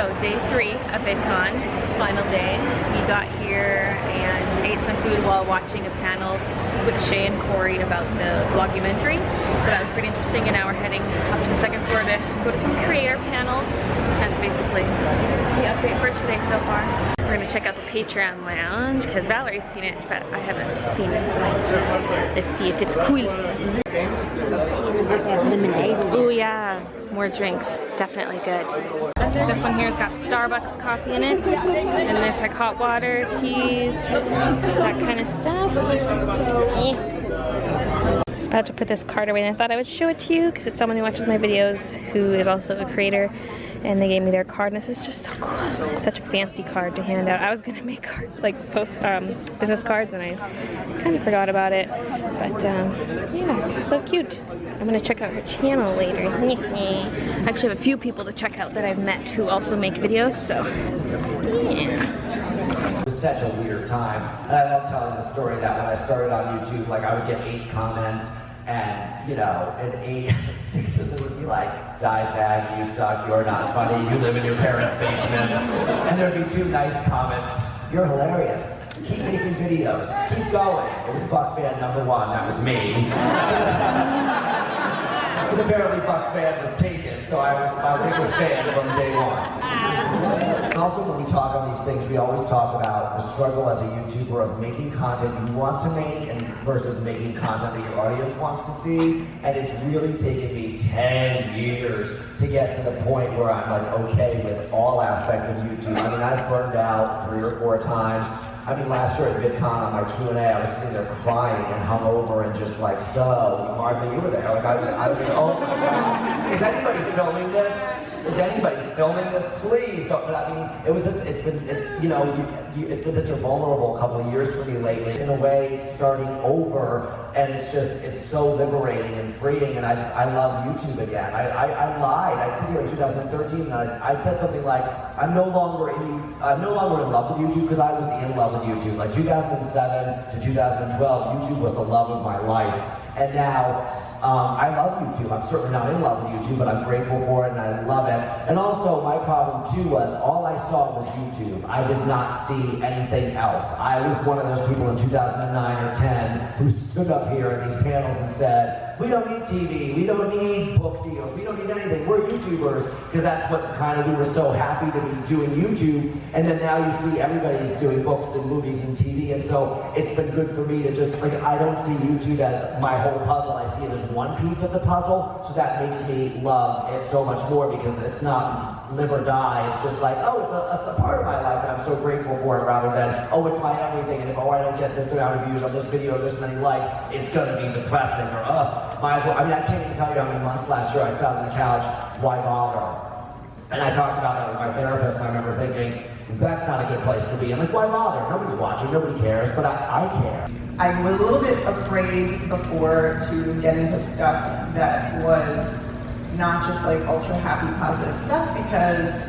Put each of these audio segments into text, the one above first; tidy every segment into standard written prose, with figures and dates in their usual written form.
So day 3 of VidCon, final day. We got here and ate some food while watching a panel with Shay and Corey about the vlogumentary. So that was pretty interesting, and now we're heading up to the second floor to go to some creator panels. That's basically the update for today so far. We're gonna check out the Patreon lounge because Valerie's seen it, but I haven't seen it. So let's see if it's cool. Oh yeah, more drinks, definitely good. This one here's got Starbucks coffee in it, and there's like hot water, teas, that kind of stuff. Just about to put this card away, and I thought I would show it to you because it's someone who watches my videos who is also a creator, and they gave me their card, and this is just so cool. It's such a fancy card to hand out. I was gonna make business cards, and I kind of forgot about it, but yeah, it's so cute. I'm gonna check out her channel later. I actually have a few people to check out that I've met who also make videos, so yeah. It was such a weird time, and I love telling the story that when I started on YouTube, like I would get 8 comments, and you know, and 6 of them would be like, "Die fag, you suck, you're not funny, you live in your parents' basement," and there'd be 2 nice comments, "You're hilarious, keep making videos, keep going." It was Buck fan number 1, that was me. Because apparently Buck fan was taken, so I was my biggest fan from day 1. And also when we talk on these things, we always talk about the struggle as a YouTuber of making content you want to make and versus making content that your audience wants to see. And it's really taken me 10 years to get to the point where I'm like okay with all aspects of YouTube. I mean, I've burned out 3 or 4 times. I mean, last year at VidCon on my Q&A, I was sitting there crying and hungover and just like, so, Martha, you were there. Like, I was like, oh my God, is anybody filming this? Is anybody filming this? Please don't. But I mean, it's been such a vulnerable couple of years for me lately. In a way, starting over, and it's so liberating and freeing, and I love YouTube again. I lied. I'd sit here in 2013 and I'd said something like, I'm no longer in love with YouTube, because I was in love with YouTube. Like 2007 to 2012, YouTube was the love of my life. And now, I love YouTube. I'm certainly not in love with YouTube, but I'm grateful for it and I love it. And also, my problem too was all I saw was YouTube. I did not see anything else. I was one of those people in 2009 or 10 who stood up here in these panels and said, we don't need TV, we don't need book deals, we don't need anything, we're YouTubers, because that's what we were so happy to be doing YouTube, and then now you see everybody's doing books and movies and TV, and so it's been good for me to just, like, I don't see YouTube as my whole puzzle, I see it as one piece of the puzzle, so that makes me love it so much more, because it's not live or die, it's just like, oh, it's a part of my life, and I'm so grateful for it, rather than, oh, it's my everything, and if, I don't get this amount of views on this video, this many likes, it's gonna be depressing, or, might as well. I mean, I can't even tell you how many months last year I sat on the couch, why bother? And I talked about that with my therapist, and I remember thinking, that's not a good place to be. I'm like, why bother? Nobody's watching, nobody cares, but I care. I was a little bit afraid before to get into stuff that was not just like ultra happy, positive stuff, because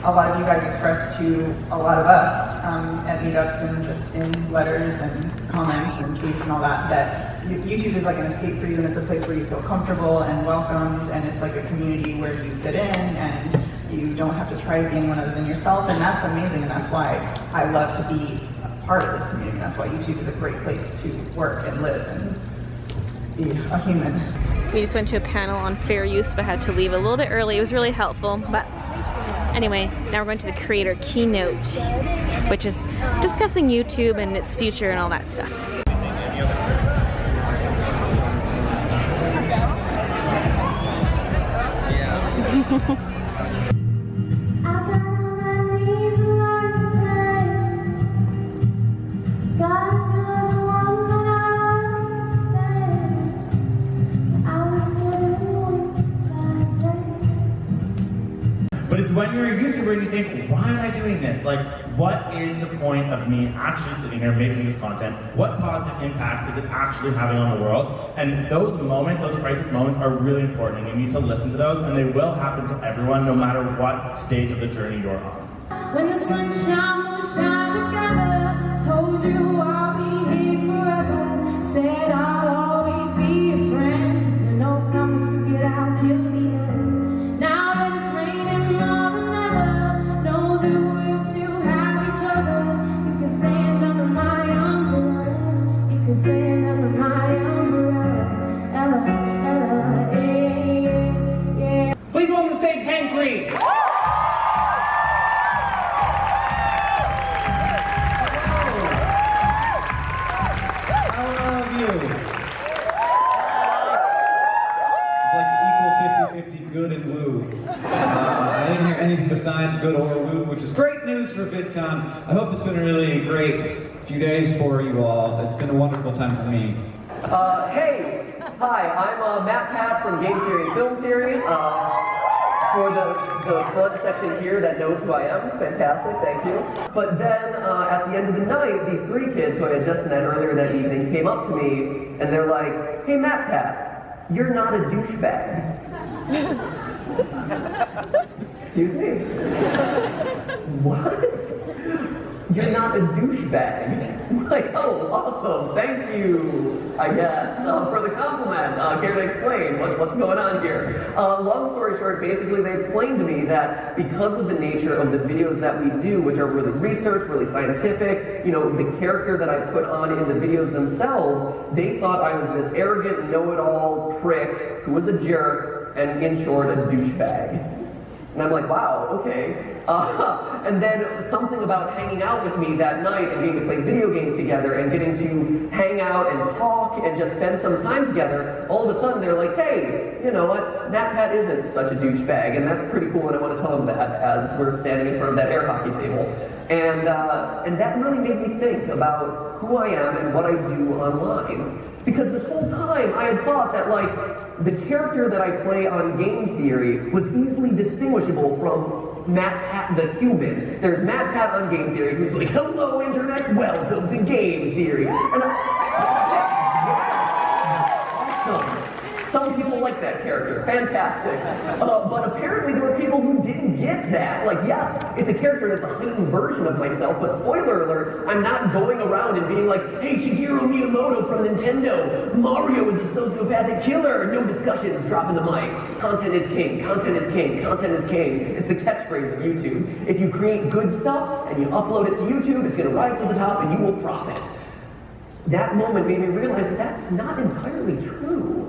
a lot of you guys expressed to a lot of us at meetups and just in letters and comments and tweets and all that YouTube is like an escape for you, and it's a place where you feel comfortable and welcomed, and it's like a community where you fit in and you don't have to try to be anyone other than yourself, and that's amazing, and that's why I love to be a part of this community. That's why YouTube is a great place to work and live and be a human. We just went to a panel on fair use, but had to leave a little bit early. It was really helpful, but anyway, now we're going to the creator keynote, which is discussing YouTube and its future and all that stuff. But it's when you're a YouTuber and you think, why am I doing this? Like, what is the point of me actually sitting here making this content? What positive impact is it actually having on the world? And those moments, those crisis moments are really important, and you need to listen to those, and they will happen to everyone no matter what stage of the journey you're on. When the sunshine will shine together, told you I'll be here forever, said I'll always be a friend, took an oath promise to get out till the end. Now that it's raining more than ever, 50-50 good and woo. I didn't hear anything besides good or woo, which is great news for VidCon. I hope it's been a really great few days for you all. It's been a wonderful time for me. Hey! Hi, I'm Matt Pat from Game Theory and Film Theory. For the front section here that knows who I am, fantastic, thank you. But then at the end of the night, these three kids who I had just met earlier that evening came up to me and they're like, hey Matt Pat, you're not a douchebag. Excuse me? What? You're not a douchebag. Like, oh, awesome, thank you, I guess, for the compliment. Care to explain what's going on here? Long story short, basically they explained to me that because of the nature of the videos that we do, which are really research, really scientific, you know, the character that I put on in the videos themselves, they thought I was this arrogant, know-it-all prick who was a jerk, and in short, a douchebag. And I'm like, wow, okay. And then something about hanging out with me that night and getting to play video games together and getting to hang out and talk and just spend some time together, all of a sudden they're like, hey, you know what, Matt Pat isn't such a douchebag, and that's pretty cool, and I want to tell them that as we're standing in front of that air hockey table. And that really made me think about who I am and what I do online. Because this whole time I had thought that, like, the character that I play on Game Theory was easily distinguishable from Matt Pat the human. There's Matt Pat on Game Theory who's like, hello internet, welcome to Game Theory. And yes, awesome. Some people like that character, fantastic. But apparently there were people who didn't get that. Like, yes, it's a character and it's a heightened version of myself, but spoiler alert, I'm not going around and being like, hey, Shigeru Miyamoto from Nintendo, Mario is a sociopathic killer, no discussions, dropping the mic. Content is king, content is king, content is king. It's the catchphrase of YouTube. If you create good stuff and you upload it to YouTube, it's gonna rise to the top and you will profit. That moment made me realize that that's not entirely true.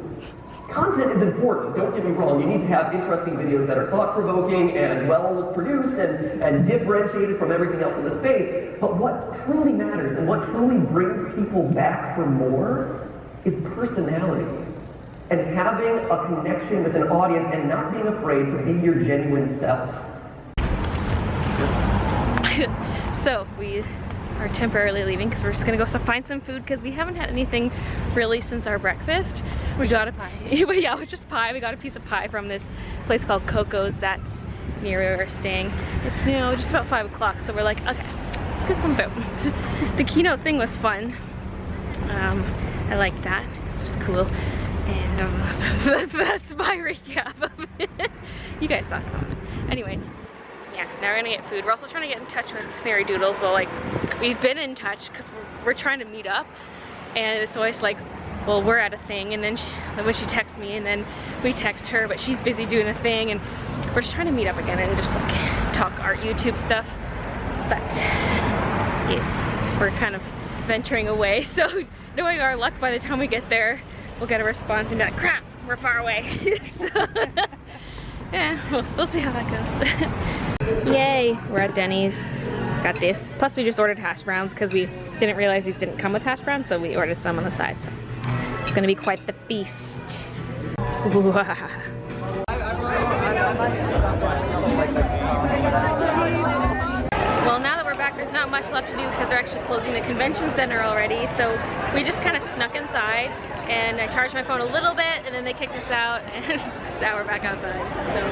Content is important, don't get me wrong. You need to have interesting videos that are thought-provoking and well-produced and differentiated from everything else in the space. But what truly matters and what truly brings people back for more is personality. And having a connection with an audience and not being afraid to be your genuine self. So we are temporarily leaving because we're just gonna go find some food because we haven't had anything really since our breakfast. We got a pie. Yeah, which is pie. We got a piece of pie from this place called Coco's that's near where we're staying. It's now just about 5 o'clock, so we're like, okay, let's get some food. The keynote thing was fun. I like that. It's just cool. And that's my recap of it. You guys saw some. Anyway. Yeah, now we're gonna get food. We're also trying to get in touch with Mary Doodles. Well, like, we've been in touch because we're trying to meet up, and it's always like, well, we're at a thing, and then when she texts me, and then we text her, but she's busy doing a thing, and we're just trying to meet up again and just like talk art YouTube stuff. But we're kind of venturing away, so knowing our luck, by the time we get there, we'll get a response and be like, crap, we're far away. So, yeah, we'll see how that goes. Yay, we're at Denny's. Got this. Plus we just ordered hash browns because we didn't realize these didn't come with hash browns, so we ordered some on the side. So it's gonna be quite the feast. Well, now that we're back, there's not much left to do because they're actually closing the convention center already. So we just kind of snuck inside, and I charged my phone a little bit, and then they kicked us out, and now we're back outside. So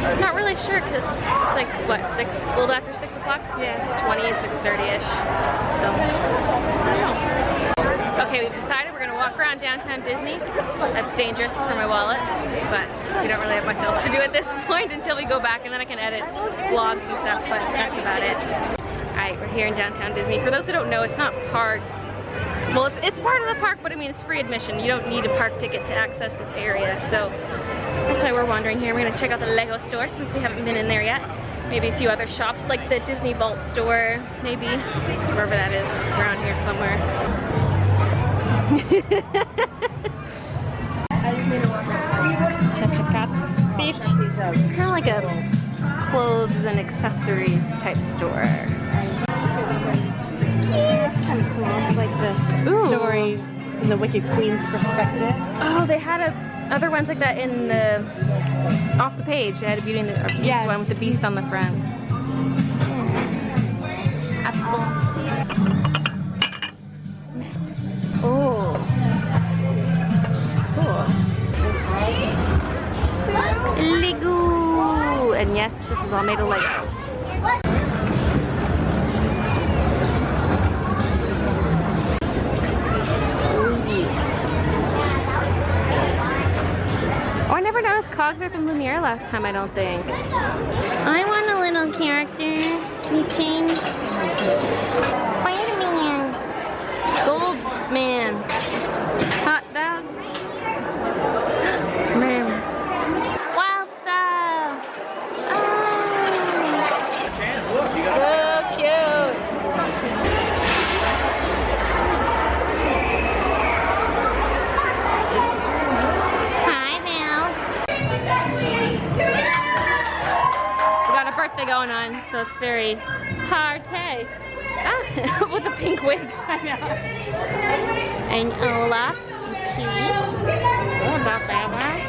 I'm not really sure because it's like, what, a little after 6 o'clock? Yeah. 6:20, 6:30-ish. So, I don't know. Okay, we've decided we're gonna walk around downtown Disney. That's dangerous for my wallet, but we don't really have much else to do at this point until we go back, and then I can edit vlogs and stuff, but that's about it. Alright, we're here in downtown Disney. For those who don't know, it's not part. Well, it's part of the park, but I mean, it's free admission. You don't need a park ticket to access this area, so that's why we're wandering here. We're gonna check out the Lego store since we haven't been in there yet. Maybe a few other shops, like the Disney Vault store, maybe. Wherever that is, it's around here somewhere. Cheshire Cat Beach. It's kind of like a clothes and accessories type store. Kind of cool, like this story from the Wicked Queen's perspective. Oh, they had a other ones like that in the off the page. They had a Beauty and the Beast one with the beast on the front. Apple. Oh, cool. Lego, and yes, this is all made of Lego. Oh, I never noticed cogs are from Lumiere last time, I don't think. I want a little character. Keychain. Spider-Man. Gold Man. Hot dog. Man. Wild Style. Oh. So cute. Birthday going on, so it's very party. Ah, with a pink wig. I know. And Ola, and she. What about that one?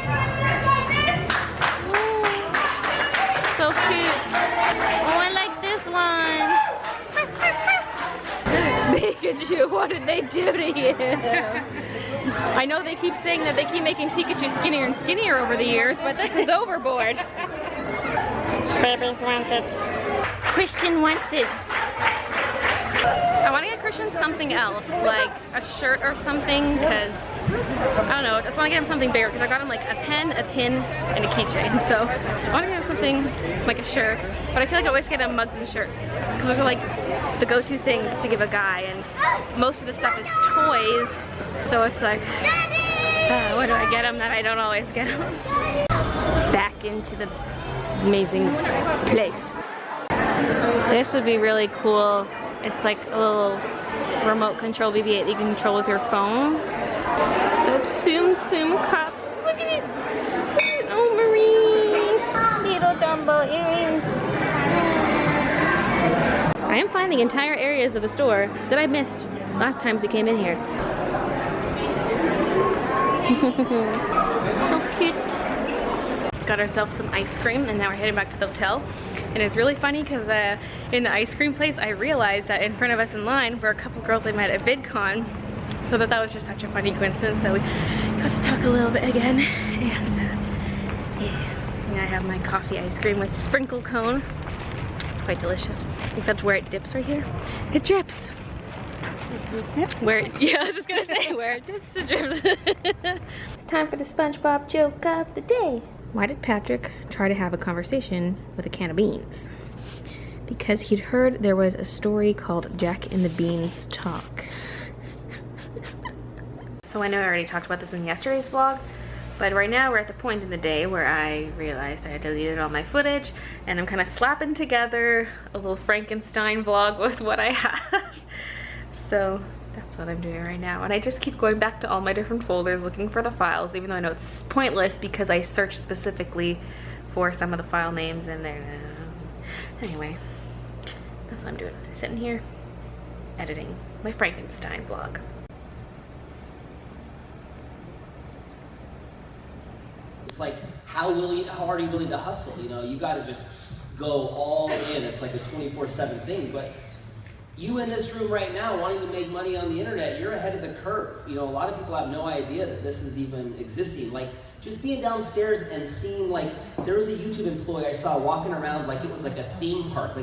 So cute. Oh, I like this one. Pikachu, what did they do to you? I know they keep saying that they keep making Pikachu skinnier and skinnier over the years, but this is overboard. Babies want it. Christian wants it. I want to get Christian something else, like a shirt or something, because I don't know, I just want to get him something bigger, because I got him like a pen, a pin, and a keychain. So I want to get him something like a shirt, but I feel like I always get him mugs and shirts, because those are like the go-to things to give a guy, and most of the stuff is toys, so it's like, what do I get him that I don't always get him? Back into the amazing place. This would be really cool. It's like a little remote control BB-8 that you can control with your phone. The Tsum Tsum cups. Look at it. Oh, Marine. Little Dumbo earrings. I am finding entire areas of the store that I missed last times we came in here. So cute. Got ourselves some ice cream, and now we're heading back to the hotel. And it's really funny because in the ice cream place, I realized that in front of us in line were a couple girls I met at VidCon. So that was just such a funny coincidence. So we got to talk a little bit again. And yeah, and I have my coffee ice cream with sprinkle cone. It's quite delicious. Except where it dips right here, it drips. Where it, yeah, I was just gonna say where it dips, it drips. It's time for the SpongeBob joke of the day. Why did Patrick try to have a conversation with a can of beans? Because he'd heard there was a story called Jack and the Beans Talk. So I know I already talked about this in yesterday's vlog, but right now we're at the point in the day where I realized I had deleted all my footage, and I'm kind of slapping together a little Frankenstein vlog with what I have. So that's what I'm doing right now, and I just keep going back to all my different folders looking for the files, even though I know it's pointless because I searched specifically for some of the file names in there. Anyway, that's what I'm doing, sitting here editing my Frankenstein vlog. It's like, how hard are you willing to hustle? You know, you got to just go all in. It's like a 24/7 thing, but you in this room right now wanting to make money on the internet, you're ahead of the curve. You know, a lot of people have no idea that this is even existing. Like, just being downstairs and seeing, like, there was a YouTube employee I saw walking around like it was like a theme park. Like,